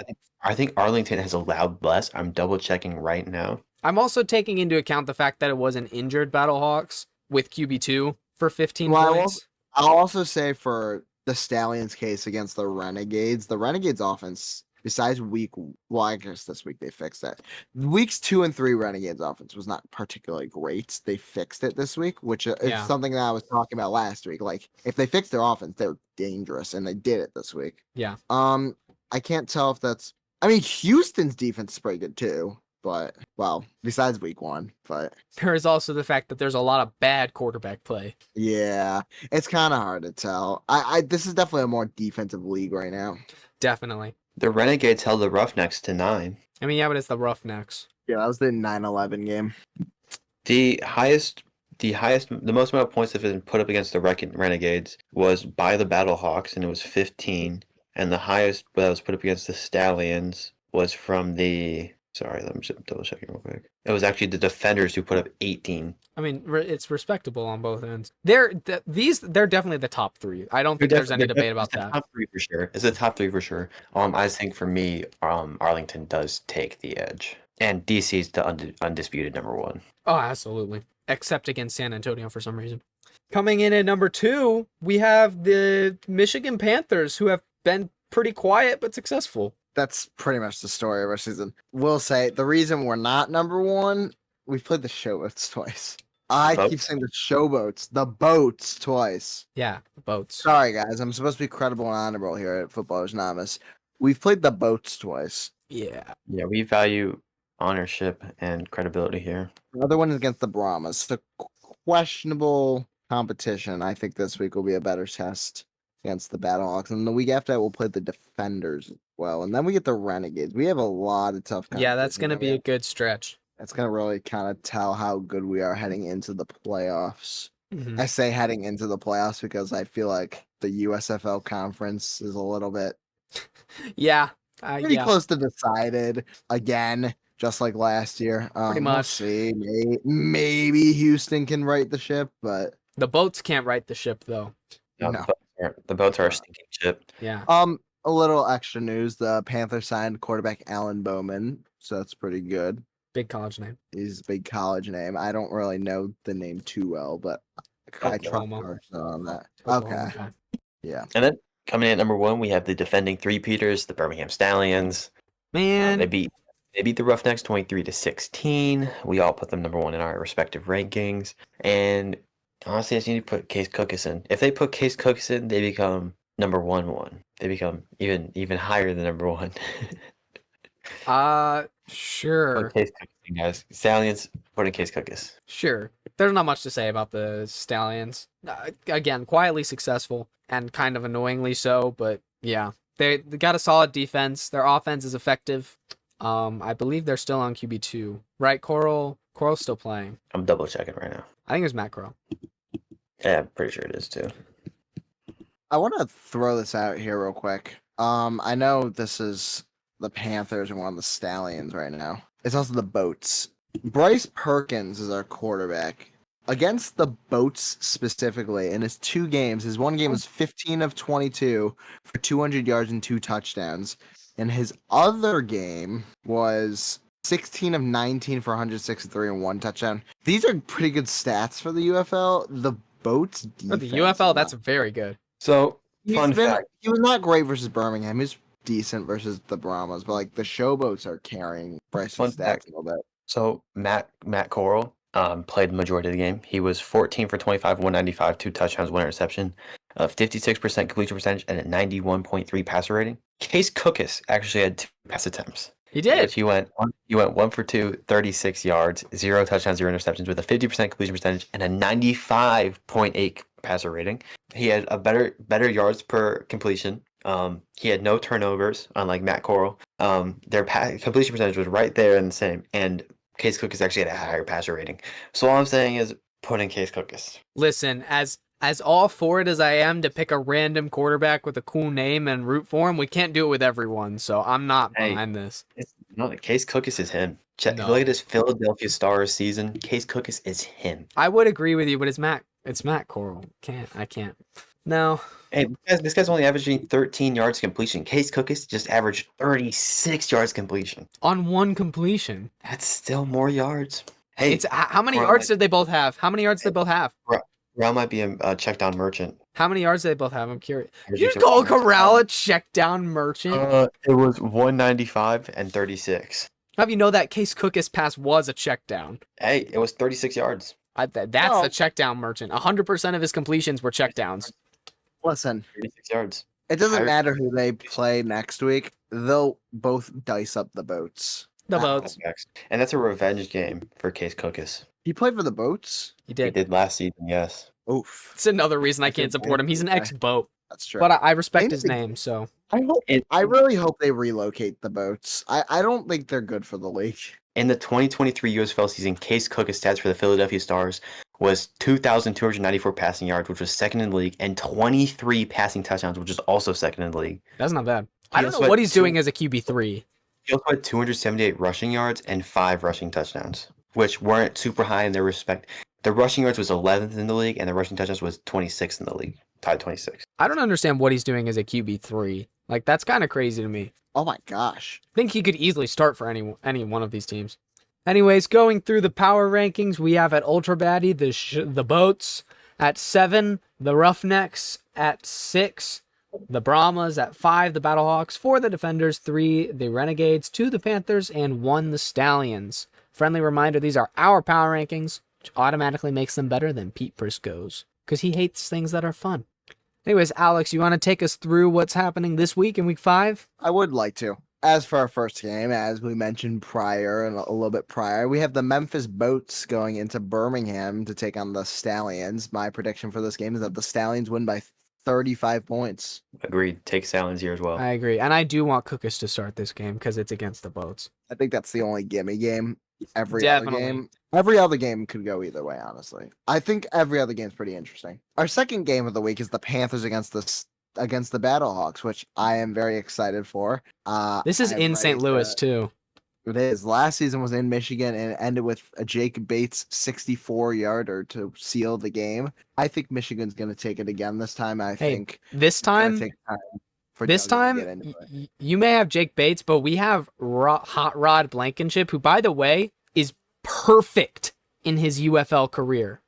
Arlington has allowed less. I'm double checking right now. I'm also taking into account the fact that it was an injured Battlehawks with QB2 for 15 Well, points. I'll also say for the Stallions' case against the Renegades offense besides well, I guess this week they fixed that. Weeks 2 and 3 Renegades offense was not particularly great. They fixed it this week, which is Yeah. something that I was talking about last week. Like if they fixed their offense, they're dangerous, and they did it this week. Yeah. I can't tell if that's. I mean, Houston's defense is pretty good too, but well, besides week 1, but There is also the fact that there's a lot of bad quarterback play. yeah, it's kind of hard to tell. I this is definitely a more defensive league right now. Definitely. The Renegades held the Roughnecks to 9. I mean, yeah, but it's the Roughnecks. Yeah, that was the 9-11 game. The most amount of points that have been put up against the Renegades was by the Battlehawks, and it was 15. And the highest that was put up against the Stallions was from the. Sorry, let me just double checking real quick. It was actually the Defenders who put up 18. I mean, it's respectable on both ends. They're definitely the top 3. I don't think there's any debate about that. Top 3 for sure. It's the top 3 for sure. I think for me, Arlington does take the edge, and DC is the undisputed number 1. Oh, absolutely. Except against San Antonio for some reason. Coming in at number 2, we have the Michigan Panthers, who have been pretty quiet but successful. That's pretty much the story of our season. We'll say the reason we're not number 1, we've played the Showboats twice. I keep saying the boats twice. Yeah, the boats. Sorry, guys. I'm supposed to be credible and honorable here at Footballers Anonymous. We've played the boats twice. Yeah. Yeah, we value ownership and credibility here. The other one is against the Brahmas. So questionable competition. I think this week will be a better test against the Battlehawks. And the week after that, we'll play the Defenders as well. And then we get the Renegades. We have a lot of tough competition. Yeah, that's going to be a good stretch. That's going to really kind of tell how good we are heading into the playoffs. Mm-hmm. I say heading into the playoffs because I feel like the USFL conference is a little bit pretty close to decided again, just like last year. Pretty much. We'll see. Maybe Houston can right the ship, but the boats can't right the ship though. No. The boats are a stinking ship. Yeah. A little extra news: the Panthers signed quarterback Alan Bowman, so that's pretty good. Big college name. He's a big college name. I don't really know the name too well, but I trust Carson on that. Okay. Yeah. And then coming in at number 1, we have the defending three-peaters, the Birmingham Stallions. Man, they beat the Roughnecks 23-16. We all put them number 1 in our respective rankings. And honestly, I just need to put Case Cookus in. If they put Case Cookus in, they become number 1. They become even higher than number 1. Sure. Put Case Cookus in, guys. Stallions, put in Case Cookus. Sure. There's not much to say about the Stallions. Again, quietly successful and kind of annoyingly so, but yeah. They got a solid defense. Their offense is effective. I believe they're still on QB2. Right, Coral? Coral's still playing. I'm double checking right now. I think it's Matt Corral. Yeah, I'm pretty sure it is too. I want to throw this out here real quick. I know this is the Panthers and we're on the Stallions right now. It's also the Boats. Bryce Perkins is our quarterback. Against the Boats specifically, in his 2 games, his one game was 15 of 22 for 200 yards and 2 touchdowns. And his other game was 16 of 19 for 163 and 1 touchdown. These are pretty good stats for the UFL. The Boats defense. For the UFL, that's very good. So, fun fact. He was not great versus Birmingham. He was decent versus the Brahmas, but like the Showboats are carrying Bryce's stats a little bit. So Matt Corral played the majority of the game. He was 14 for 25, 195, 2 touchdowns, 1 interception, 56% completion percentage, and a 91.3 passer rating. Case Cookus actually had 2 pass attempts. He did. He went 1 for 2, 36 yards, 0 touchdowns, 0 interceptions, with a 50% completion percentage and a 95.8 passer rating. He had a better yards per completion. He had no turnovers, unlike Matt Corral. Their completion percentage was right there and the same, and Case Cookus actually had a higher passer rating. So all I'm saying is put in Case Cookus. Listen, as all for it as I am to pick a random quarterback with a cool name and root for him, we can't do it with everyone, so I'm not behind this. Case Cookus is him. No. Look at his Philadelphia Stars season. Case Cookus is him. I would agree with you, but it's Matt Corral. I can't. No. Hey, this guy's only averaging 13 yards completion. Case Cookus just averaged 36 yards completion. On 1 completion. That's still more yards. Hey, It's how many yards did they both have? How many yards did they both have? Corral might be a check down merchant. How many yards do they both have? I'm curious. Here's You your just call check down. Corral a check down merchant? It was 195 and 36. How do you know that Case Cook's pass was a check down? Hey, it was 36 yards. That's No. the check down merchant. 100% of his completions were check downs. Listen, 36 yards. it doesn't I- matter who they play next week. They'll both dice up the boats. The Ah, boats. And that's a revenge game for Case Cookus. He played for the boats? He He did. did last season, yes. Oof. It's another reason I That's a can't support him. He's an bad guy. ex-boat. That's true. But I respect Maybe his they- name, so. I really hope they relocate the boats. I don't think they're good for the league. In the 2023 USFL season, Case Cookus' stats for the Philadelphia Stars was 2,294 passing yards, which was second in the league, and 23 passing touchdowns, which is also second in the league. That's not bad. He I don't also know had what he's two- doing as a QB3. He also had 278 rushing yards and 5 rushing touchdowns, which weren't super high in their respect. The rushing yards was 11th in the league, and the rushing touchdowns was 26th in the league, tied 26. I don't understand what he's doing as a QB3. Like, that's kind of crazy to me. Oh my gosh. I think he could easily start for any one of these teams. Anyways, going through the power rankings, we have at Ultra Baddie the Boats at 7, the Roughnecks at 6, the Brahmas at 5, the Battlehawks, 4, the Defenders, 3, the Renegades, 2, the Panthers, and 1, the Stallions. Friendly reminder, these are our power rankings, which automatically makes them better than Pete Briscoe's, because he hates things that are fun. Anyways, Alex, you want to take us through what's happening this week in week 5? I would like to. As for our first game, as we mentioned prior and a little bit prior, we have the Memphis Boats going into Birmingham to take on the Stallions. My prediction for this game is that the Stallions win by 35 points. Agreed. Take Stallions here as well. I agree. And I do want Cookus to start this game because it's against the Boats. I think that's the only gimme game. Every Definitely. other game could go either way, honestly. I think every other game is pretty interesting. Our second game of the week is the Panthers against the Battlehawks, which I am very excited for. This is I'm in St. ready Louis, too. It is. Last season was in Michigan and it ended with a Jake Bates 64-yarder to seal the game. I think Michigan's going to take it again this time. I Hey, think This it's gonna time, take time for this Duggan to time, get into it. you may have Jake Bates, but we have Hot Rod Blankenship, who, by the way, is perfect in his UFL career.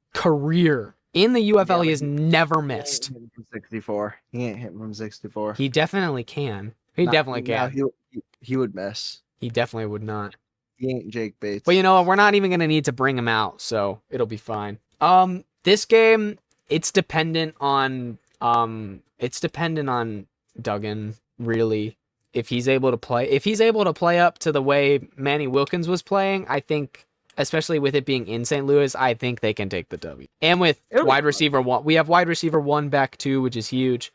In the UFL, Yeah, he has never missed. He ain't hitting from 64. He ain't hitting from 64. He definitely can. He definitely No, can. he would miss. He definitely would not. He ain't Jake Bates. But you know what? We're not even going to need to bring him out, so it'll be fine. This game, it's dependent on Duggan, really. If he's able to play up to the way Manny Wilkins was playing, I think, especially with it being in St. Louis, I think they can take the W. And with It'll be wide fun. receiver 1, we have wide receiver 1 back too, which is huge.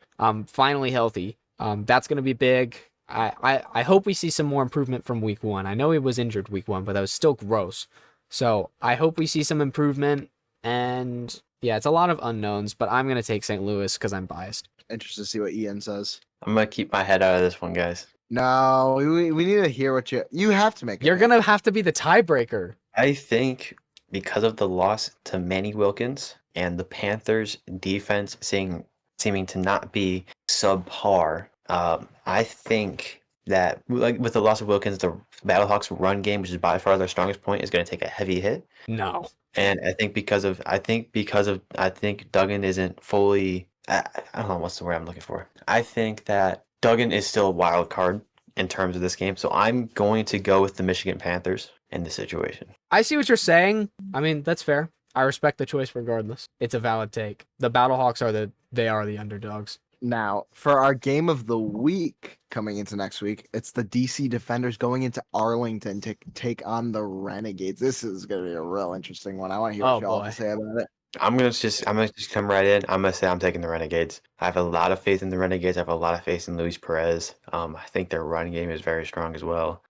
Finally healthy. That's going to be big. I hope we see some more improvement from week 1. I know he was injured week 1, but that was still gross. So I hope we see some improvement. And yeah, it's a lot of unknowns, but I'm going to take St. Louis because I'm biased. Interested to see what Ian says. I'm going to keep my head out of this one, guys. No, we need to hear what you have to make. You're going to have to be the tiebreaker. I think because of the loss to Manny Wilkins and the Panthers' defense seeming to not be subpar, I think that with the loss of Wilkins, the Battlehawks run game, which is by far their strongest point, is going to take a heavy hit. No. And I think I think Duggan isn't fully. I don't know what's the word I'm looking for. I think that Duggan is still a wild card in terms of this game, so I'm going to go with the Michigan Panthers in this situation. I see what you're saying. I mean, that's fair. I respect the choice regardless. It's a valid take. The Battlehawks are the underdogs. Now, for our game of the week coming into next week, it's the DC Defenders going into Arlington to take on the Renegades. This is going to be a real interesting one. I want to hear what y'all have to say about it. I'm gonna just come right in. I'm gonna say I'm taking the Renegades. I have a lot of faith in the Renegades. I have a lot of faith in Luis Perez. I think their run game is very strong as well.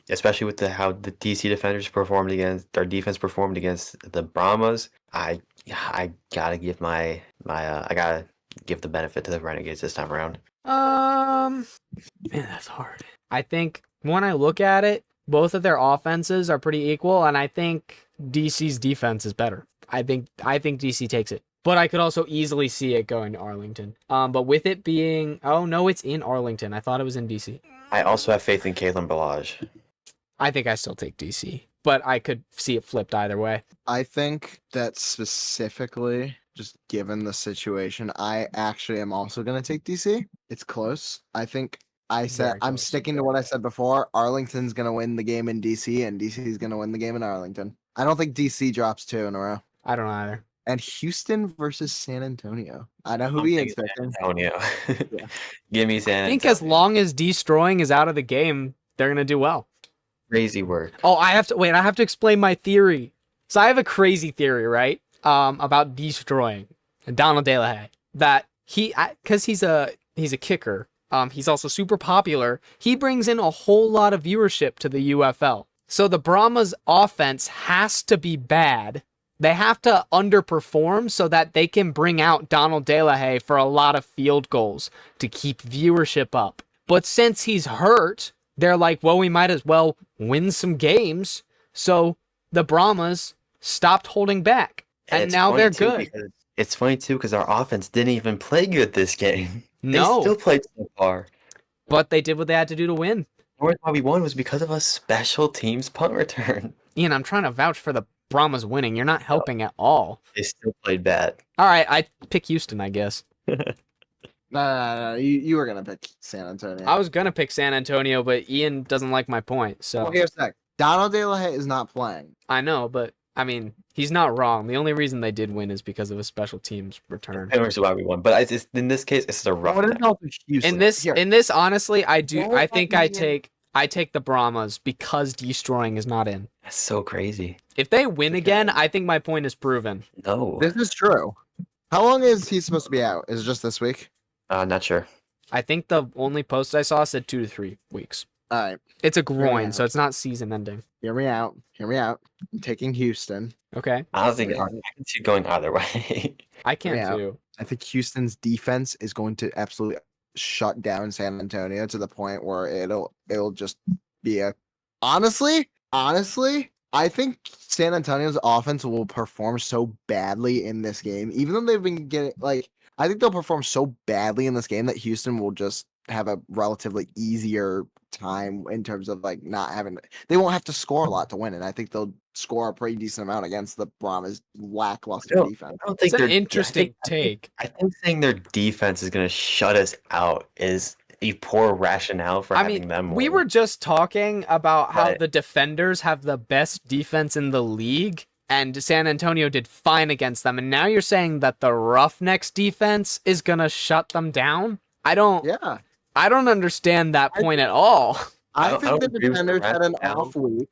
Especially with how the DC Defenders performed against their defense performed against the Brahmas. I gotta give I gotta give the benefit to the Renegades this time around. Man, that's hard. I think when I look at it, both of their offenses are pretty equal, and I think DC's defense is better. I think DC takes it. But I could also easily see it going to Arlington. But with it being, oh no, it's in Arlington. I thought it was in DC. I also have faith in Kalen Balaj. I think I still take DC, but I could see it flipped either way. I think that specifically just given the situation, I actually am also going to take DC. It's close. I think I'm close. sticking to what I said before. Arlington's going to win the game in DC, and DC is going to win the game in Arlington. I don't think DC drops 2 in a row. I don't either. And Houston versus San Antonio. I know who I'm Ian's thinking picking. San Antonio. Yeah. Give me San I think Antonio. as long as destroying is out of the game, they're gonna do well. Crazy work. Oh, I have to explain my theory. So I have a crazy theory, right? About destroying Donald DeLahaye. That because he's a kicker. He's also super popular. He brings in a whole lot of viewership to the UFL. So the Brahmas offense has to be bad. They have to underperform so that they can bring out Donald DeLahaye for a lot of field goals to keep viewership up. But since he's hurt, they're like, well, we might as well win some games. So the Brahmas stopped holding back. And it's now funny they're too good. because- It's funny too because our offense didn't even play good this game. No. They still played so far. But they did what they had to do to win. The reason why we won was because of a special teams punt return. Ian, I'm trying to vouch for the Brahmas winning. You're not helping at all. They still played bad. All right, I pick Houston, I guess. No. You were going to pick San Antonio. I was going to pick San Antonio, but Ian doesn't like my point. So Well, here's the thing. Donald DeLahaye is not playing. I know, but I mean, he's not wrong. The only reason they did win is because of a special teams return. That's why we won. But in this case, it's a rough. What is night. also Houston? In this, honestly, I Well, think I take the Brahmas because destroying is not in. That's so crazy. If they win again, I think my point is proven. No, This is true. How long is he supposed to be out? Is it just this week? not sure. I think the only post I saw said 2 to 3 weeks. All right. It's a groin, Yeah. so it's not season ending. Hear me out. I'm taking Houston. Okay, I don't think I can see it going either way. I can Yeah. too. I think Houston's defense is going to absolutely shut down San Antonio to the point where it'll just be a honestly, I think San Antonio's offense will perform so badly in this game, even though they've been getting I think they'll perform so badly in this game that Houston will just have a relatively easier time in terms of not having they won't have to score a lot to win, and I think they'll score a pretty decent amount against the Brahmas lackluster defense. I don't It's think an interesting take. I think saying their defense is going to shut us out is a poor rationale for I having mean, them. we win. were just talking about how Right. the defenders have the best defense in the league, and San Antonio did fine against them. And now you're saying that the Roughnecks defense is gonna shut them down? I don't understand that point at all. I I don't think the agree with the defenders had an rationale. off week.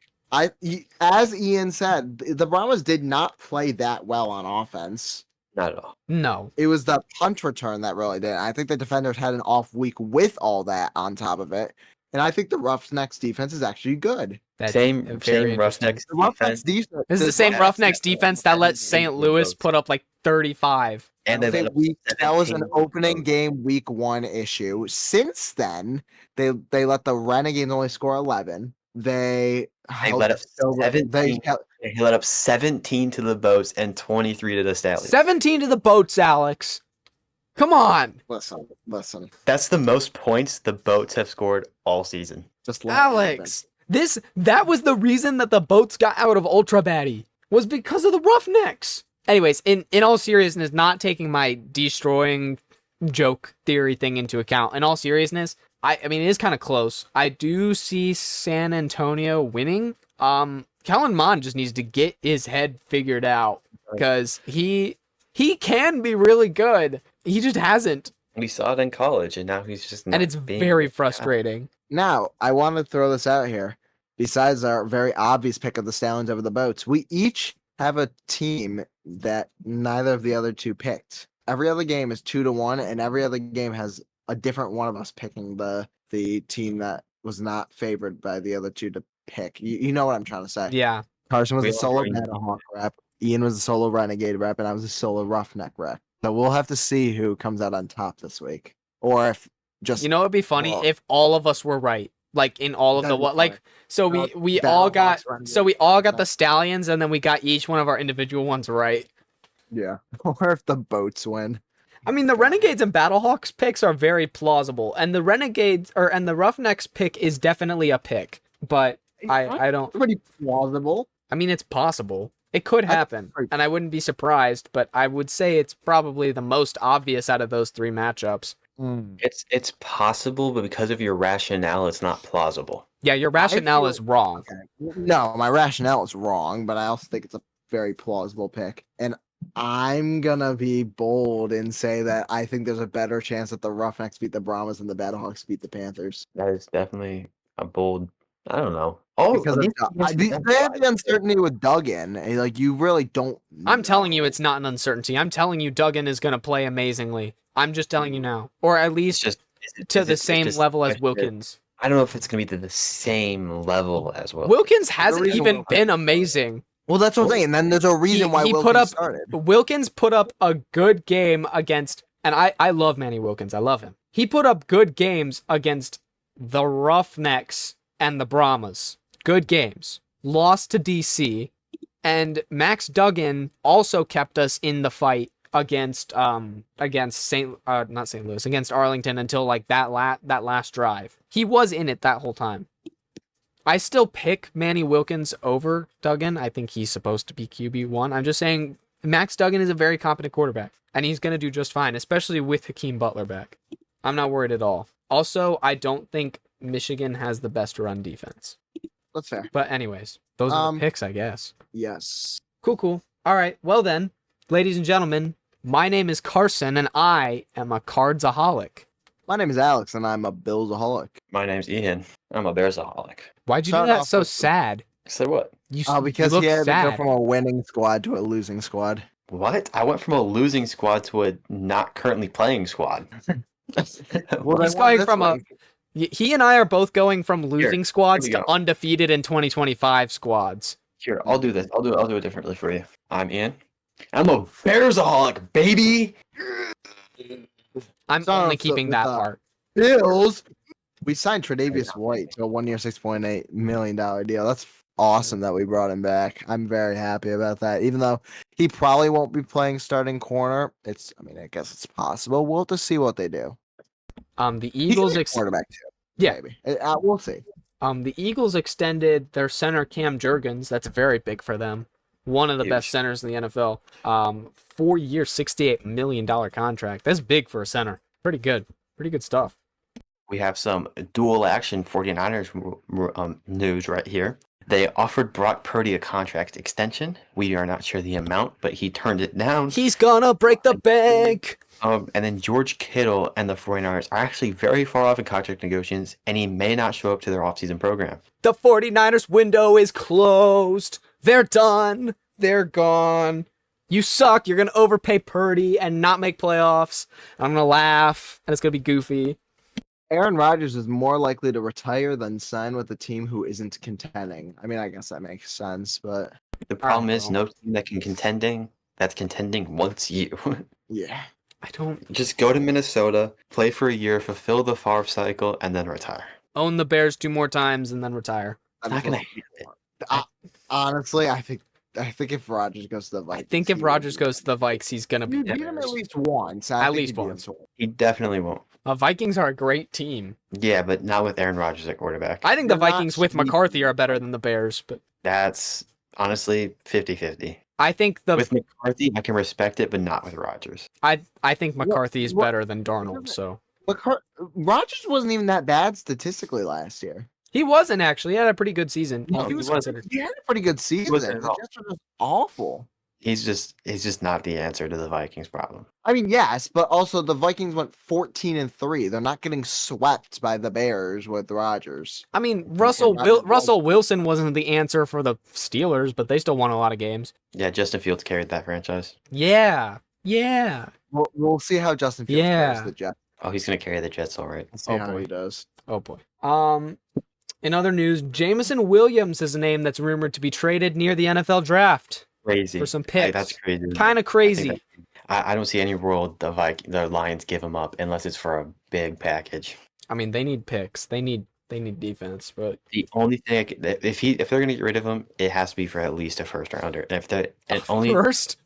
As Ian said, the Brahmas did not play that well on offense. Not at all. No. It was the punt return that really did. I think the defenders had an off week with all that on top of it. And I think the Roughnecks defense is actually good. That's Same very Roughnecks The Roughnecks defense, defense. This is the same Roughnecks defense that let St. Louis put up 35. and they let up That was an 17 opening goals. game week 1 issue. Since then, they let the Renegades only score 11. They let up 17. They He let up 17 to the Boats and 23 to the Stallions. 17 to the Boats, Alex. Come on. listen. That's the most points the Boats have scored all season. Just let it happen. Alex, that was the reason that the Boats got out of Ultra Batty, was because of the Roughnecks. Anyways, in all seriousness, not taking my destroying joke theory thing into account, in all seriousness, I mean, it is kind of close. I do see San Antonio winning. Kellen Mond just needs to get his head figured out, because he can be really good. He just hasn't, We saw it in college, and now he's just not and it's being very able to- frustrating. Now, I want to throw this out here. Besides our very obvious pick of the Stallions over the Boats, we each have a team that neither of the other two picked. Every other game is 2-1, and every other game has a different one of us picking the team that was not favored by the other two to pick. You know what I'm trying to say. Yeah. Carson was We a all solo agree. Battlehawk rep. Ian was a solo Renegade rep, and I was a solo Roughneck rep. So we'll have to see who comes out on top this week, or if just You know, it'd be funny Well- if all of us were right, like in all of the That'd be what, like funny. so Well, we all got Battlehawks run so good. we all got the Stallions, and then we got each one of our individual ones right. yeah, or if the Boats win. I mean, the Renegades and Battlehawks picks are very plausible, and the Roughnecks pick is definitely a pick, but I don't. Pretty plausible. I mean, it's possible. It could I- happen, and I wouldn't be surprised, but I would say it's probably the most obvious out of those three matchups. It's possible, but because of your rationale, it's not plausible. Yeah, your rationale is wrong. Okay. No, my rationale is wrong, but I also think it's a very plausible pick. And I'm gonna be bold and say that I think there's a better chance that the Roughnecks beat the Brahmas than the Battlehawks beat the Panthers. That is definitely a bold. I don't know. Oh, Because of they have the uncertainty with Duggan. Like you really don't. I'm telling know. you it's not an uncertainty. I'm telling you Duggan is going to play amazingly. I'm just telling you now. Or at It's least just to the same level as Wilkins. I don't know if it's gonna be to the same level as well. Wilkins hasn't reason even Wilkins- been amazing. Well, that's what I'm saying. And then there's a reason why he Wilkins put up started. Wilkins put up a good game against, and I love Manny Wilkins. I love him. He put up good games against the Roughnecks and the Brahmas. Good games. Lost to DC, and Max Duggan also kept us in the fight against against Arlington until like that last drive. He was in it that whole time. I still pick Manny Wilkins over Duggan. I think he's supposed to be QB1. I'm just saying Max Duggan is a very competent quarterback, and he's going to do just fine, especially with Hakeem Butler back. I'm not worried at all. Also, I don't think Michigan has the best run defense. That's fair. But anyways, those are the picks, I guess. Yes. Cool. All right. Well then, ladies and gentlemen, my name is Carson, and I am a cardsaholic. My name is Alex, and I'm a Billsaholic. My name's Ian. I'm a Bearsaholic. Why'd you do Start that off so with- sad? So what? Because you he look had to go sad. from a winning squad to a losing squad. What? I went from a losing squad to a not currently playing squad. Well, He's then going this from a- week- He and I are both going from losing squads we to go. undefeated in 2025 squads. Here, I'll do this. I'll do it differently for you. I'm Ian. I'm a Bearsaholic, baby. I'm Sorry only for keeping the- that with, part. Bills. We signed Tre'Davious White to a 1-year, $6.8 million deal. That's awesome that we brought him back. I'm very happy about that. Even though he probably won't be playing starting corner, I guess it's possible. We'll have to see what they do. The He's Eagles a quarterback too. Yeah. Maybe. We'll see. The Eagles extended their center Cam Jurgens. That's very big for them. One of the best Huge. centers in the NFL. 4-year, $68 million contract. That's big for a center. Pretty good. Pretty good stuff. We have some dual action 49ers news right here. They offered Brock Purdy a contract extension. We are not sure the amount, but he turned it down. He's gonna break the bank. And then George Kittle and the 49ers are actually very far off in contract negotiations, and he may not show up to their offseason program. The 49ers window is closed. They're done. They're gone. You suck. You're going to overpay Purdy and not make playoffs. I'm going to laugh, and it's going to be goofy. Aaron Rodgers is more likely to retire than sign with a team who isn't contending. I guess that makes sense, but The problem is well. no team that's contending wants you. yeah. I don't Just go to Minnesota, play for a year, fulfill the Favre cycle, and then retire. own the Bears 2 more times and then retire. I'm not gonna hit it. Honestly, I think if Rodgers goes to the Vikings, I think if Rodgers goes to the Vikes, he's going to you be beat him at Bears. least once. At least once. He definitely won't. Vikings are a great team. Yeah, but not with Aaron Rodgers at quarterback. I think the They're not Vikings with sweet. McCarthy are better than the Bears, but That's honestly 50-50. I think With McCarthy, I can respect it, but not with Rodgers. I think McCarthy is what- better than Darnold, so Rodgers wasn't even that bad statistically last year. he wasn't actually. He had a pretty good season. No, all he things wasn't. considered. He had a pretty good season. wasn't The at all. Jets were just awful. He's just not the answer to the Vikings problem. Yes, but also the Vikings went 14-3. They're not getting swept by the Bears with Rodgers. I mean, Rodgers- Russell Wilson wasn't the answer for the Steelers, but they still won a lot of games. Yeah, Justin Fields carried that franchise. Yeah. We'll see how Justin Fields Yeah. plays the Jets. Oh, he's gonna carry the Jets all right. We'll see Oh, how boy. he does. Oh boy. In other news, Jameson Williams is a name that's rumored to be traded near the NFL draft Crazy. for some Like, picks. that's crazy. Kind of I think crazy. that- I don't see any world the Lions give him up unless it's for a big package. I mean, they need picks. They need defense, but The only thing if they're gonna get rid of him, it has to be for at least a first rounder. And if they and only first,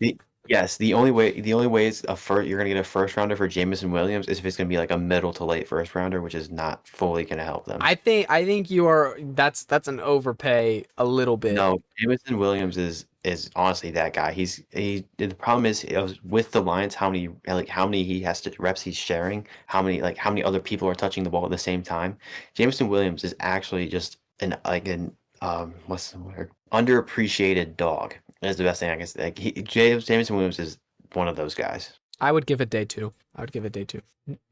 Yes, the only way is you're gonna get a first rounder for Jamison Williams is if it's gonna be like a middle to late first rounder, which is not fully gonna help them. I think you are that's an overpay a little bit. No, Jamison Williams is honestly that guy. The problem is with the Lions, how many he has to reps he's sharing, how many other people are touching the ball at the same time. Jamison Williams is actually just an what's the word? Underappreciated dog. Is the best thing I can say. Like Jamison Williams is one of those guys. I would give it day 2. I would give it day 2.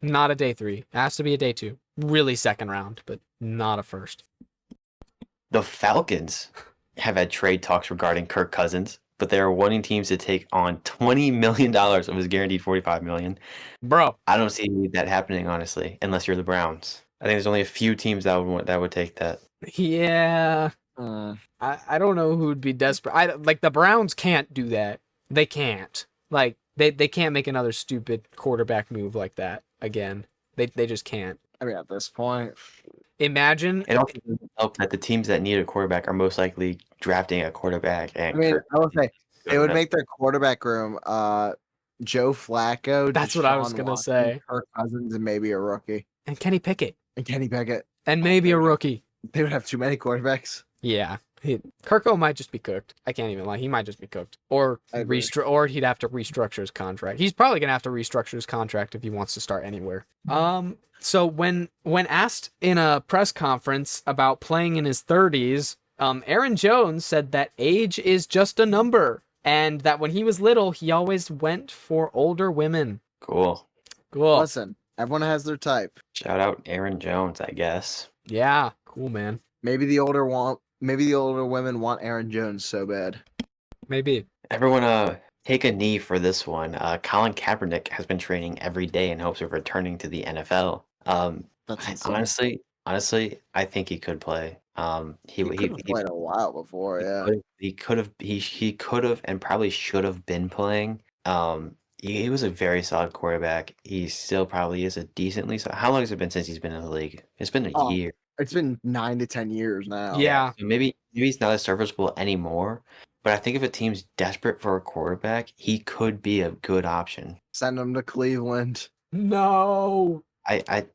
Not a day 3. It has to be a day 2. Really second round, but not a first. The Falcons have had trade talks regarding Kirk Cousins, but they are wanting teams to take on $20 million of his guaranteed $45 million. Bro, I don't see that happening, honestly, unless you're the Browns. I think there's only a few teams that would take that. yeah. I don't know who would be desperate. Like the Browns can't do that. They can't. Like they can't make another stupid quarterback move like that again. They just can't. I mean, at this point, Imagine It also doesn't help that the teams that need a quarterback are most likely drafting a quarterback. And I mean, Kirk I will say it would Cousins- make their quarterback room Joe Flacco. That's what I was Deshaun gonna Watson, say. Kirk Cousins, and maybe a rookie. and Kenny Pickett And Kenny Pickett. and maybe a rookie. They would have too many quarterbacks. Yeah. Kirko might just be cooked. I can't even lie. He might just be cooked. Or I agree. or he'd have to restructure his contract. He's probably gonna have to restructure his contract if he wants to start anywhere. So when asked in a press conference about playing in his 30s, Aaron Jones said that age is just a number, and that when he was little, he always went for older women. Cool. Cool. Listen, everyone has their type. Shout out Aaron Jones, I guess. Yeah. Cool, man. Maybe the older women want Aaron Jones so bad. Maybe. Everyone, take a knee for this one. Colin Kaepernick has been training every day in hopes of returning to the NFL. That's insane. Honestly, I think he could play. He could have played a while before, yeah. He could have, and probably should have been playing. He was a very solid quarterback. He still probably is a decently. How long has it been since he's been in the league? It's been a year. It's been 9 to 10 years now. Yeah. So maybe he's not as serviceable anymore. But I think if a team's desperate for a quarterback, he could be a good option. Send him to Cleveland. No. I think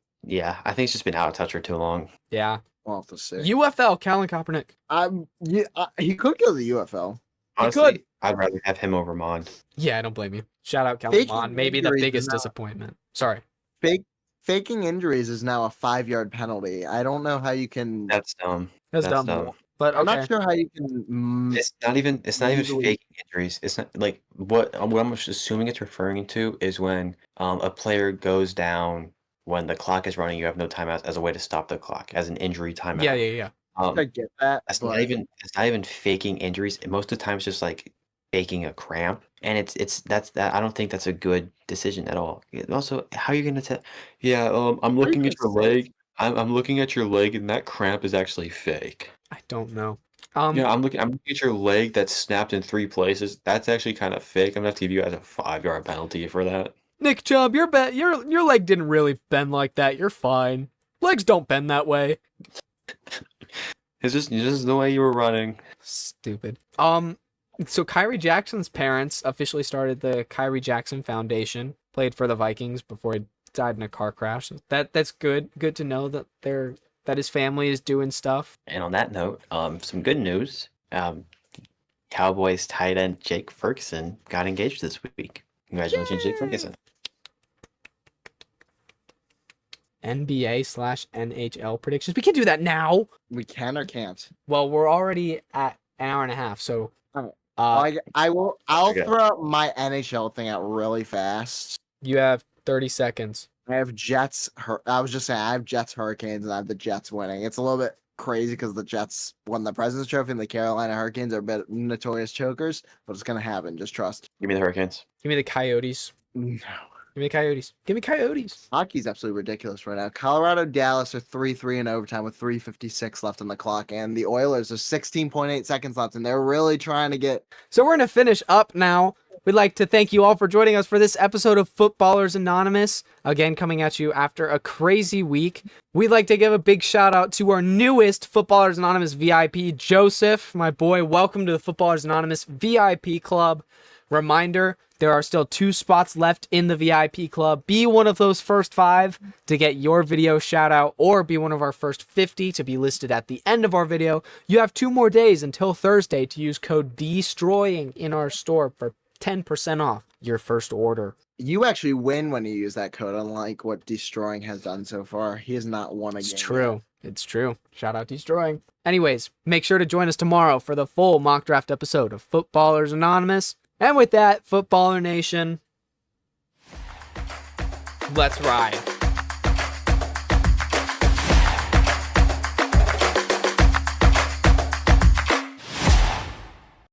it's just been out of touch for too long. Yeah. We'll have to see. UFL, Colin Kaepernick. He could go to the UFL. Honestly, I'd rather have him over Mond. Yeah, I don't blame you. Shout out Kellen Faking Mond. Maybe the injuries is biggest not- disappointment. Sorry. Faking injuries is now a 5-yard penalty. I don't know how you can. That's dumb. That's dumb. But I'm okay. not sure how you can. It's not even Usually- fake injuries. It's not like what I'm assuming it's referring to is when a player goes down when the clock is running. You have no timeouts as a way to stop the clock as an injury timeout. Yeah. I get that. It's but not even faking injuries. Most of the time, it's just like faking a cramp, and I don't think that's a good decision at all. Also, how are you gonna tell? Yeah, I'm looking at your leg. I'm looking at your leg, and that cramp is actually fake. I don't know. Yeah, I'm looking at your leg that's snapped in 3 places. That's actually kind of fake. I'm gonna have to give you guys a 5-yard penalty for that. Nick Chubb, your leg didn't really bend like that. You're fine. Legs don't bend that way. It's just the way you were running. Stupid. So Kyrie Jackson's parents officially started the Kyrie Jackson Foundation. Played for the Vikings before he died in a car crash. That's good. Good to know that his family is doing stuff. And on that note, some good news. Cowboys tight end Jake Ferguson got engaged this week. Congratulations, Jake Ferguson. NBA/NHL predictions. We can do that now. we can or can't. Well, we're already at an hour and a half, so I'll Okay. throw out my NHL thing out really fast. you have 30 seconds. I have Jets. I was just saying I have Jets Hurricanes and I have the Jets winning. It's a little bit crazy because the Jets won the President's Trophy and the Carolina Hurricanes are a bit notorious chokers, but it's gonna happen. Just trust. Give me the Hurricanes. Give me the Coyotes. No. Give me the Coyotes. Give me Coyotes. Hockey's absolutely ridiculous right now. Colorado, Dallas are 3-3 in overtime with 3:56 left on the clock, and the Oilers are 16.8 seconds left, and they're really trying to get. So we're going to finish up now. We'd like to thank you all for joining us for this episode of Footballers Anonymous. Again, coming at you after a crazy week. We'd like to give a big shout out to our newest Footballers Anonymous VIP, Joseph, my boy. Welcome to the Footballers Anonymous VIP Club. Reminder, there are still 2 spots left in the VIP club. Be one of those first 5 to get your video shout out, or be one of our first 50 to be listed at the end of our video. You have 2 more days until Thursday to use code DESTROYING in our store for 10% off your first order. You actually win when you use that code, unlike what Destroying has done so far. He has not won a game. It's true. It's true. Shout out Destroying. Anyways, make sure to join us tomorrow for the full mock draft episode of Footballers Anonymous. And with that, Footballer Nation, let's ride.